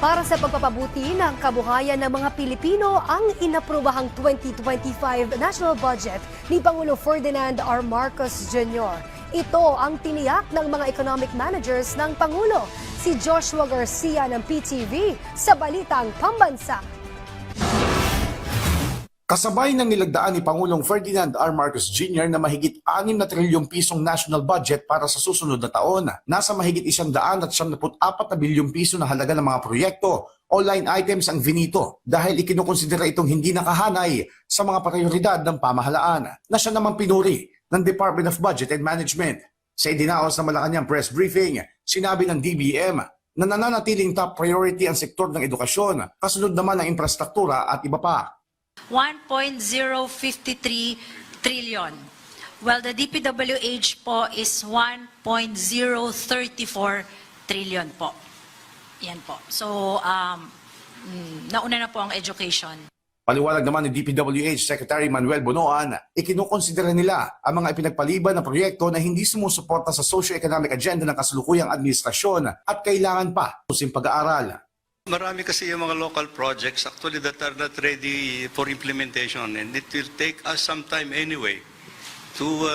Para sa pagpapabuti ng kabuhayan ng mga Pilipino ang inaprobahang 2025 national budget ni Pangulo Ferdinand R. Marcos Jr. Ito ang tiniyak ng mga economic managers ng Pangulo, si Joshua Garcia ng PTV sa Balitang Pambansa. Kasabay ng nilagdaan ni Pangulong Ferdinand R. Marcos Jr. na mahigit 6 na trilyong pisong national budget para sa susunod na taon, nasa mahigit 174 na bilyong piso na halaga ng mga proyekto o line items ang vinito dahil ikinukonsidera itong hindi nakahanay sa mga prioridad ng pamahalaan na siya naman pinuri ng Department of Budget and Management. Sa idinaos na Malacanang press briefing, sinabi ng DBM na nananatiling top priority ang sektor ng edukasyon, kasunod naman ng infrastruktura at iba pa. 1.053 trillion. Well, the DPWH po is 1.034 trillion po. Yan po. So, nauna na po ang education. Paliwanag naman ni DPWH Secretary Manuel Bonoan, ikinukonsidera nila ang mga ipinagpaliban na proyekto na hindi sumusuporta sa socio-economic agenda ng kasalukuyang administrasyon at kailangan pa using pag-aaral. Marami kasi yung mga local projects actually that are not ready for implementation, and it will take us some time anyway to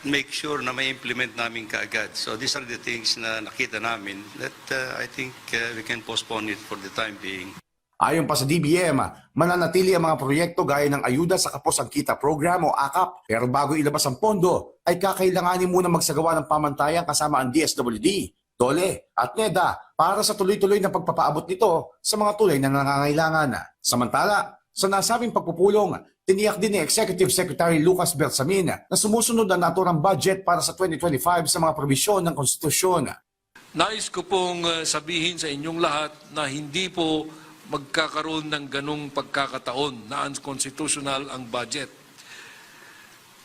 make sure na may implement namin kaagad. So these are the things na nakita namin that I think we can postpone it for the time being. Ayon pa sa DBM, mananatili ang mga proyekto gaya ng Ayuda sa Kapos ang Kita Program o AKAP, pero bago ilabas ang pondo ay kakailanganin muna magsagawa ng pamantayan kasama ang DSWD, DOLE at NEDA para sa tuloy-tuloy na pagpapaabot nito sa mga tulay na nangangailangan. Samantala, sa nasabing pagpupulong, tiniyak din ni Executive Secretary Lucas Bersamin na sumusunod ang naturang budget para sa 2025 sa mga probisyon ng konstitusyon. Nais ko pong sabihin sa inyong lahat na hindi po magkakaroon ng ganong pagkakataon na unconstitutional ang budget.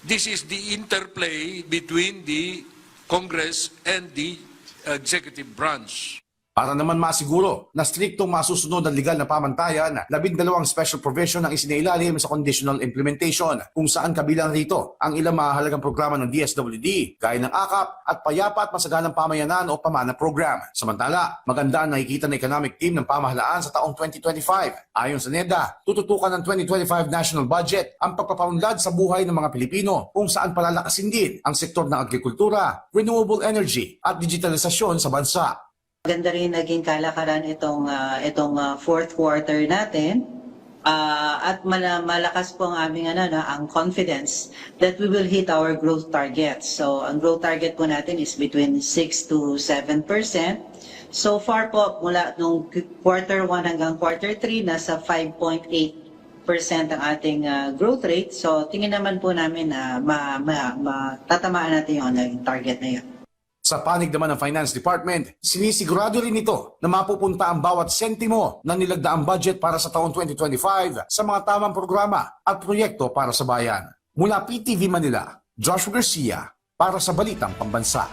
This is the interplay between the Congress and the executive branch. Para naman masiguro na striktong masusunod ang legal na pamantayan, 12 special provision ang isinailalim sa conditional implementation kung saan kabilang rito ang ilang mahalagang programa ng DSWD gaya ng AKAP at Payapa at Masaganang Pamayanan o PAMANA program. Samantala, maganda ang nakikita ng economic team ng pamahalaan sa taong 2025. Ayon sa NEDA, tututukan ng 2025 national budget ang pagpapaunlad sa buhay ng mga Pilipino kung saan palalakasin din ang sektor ng agrikultura, renewable energy at digitalisasyon sa bansa. Maganda rin naging kalakaran itong fourth quarter natin at malakas po ang aming ang confidence that we will hit our growth targets. So ang growth target po natin is between 6 to 7%. So far po mula nung quarter 1 hanggang quarter 3 nasa 5.8% ang ating growth rate. So tingin naman po namin na matatamaan natin yung target na yun. Sa panig naman ng Finance Department, sinisigurado rin ito na mapupunta ang bawat sentimo ng nilagdaang budget para sa taong 2025 sa mga tamang programa at proyekto para sa bayan. Mula PTV Manila, Joshua Garcia para sa Balitang Pambansa.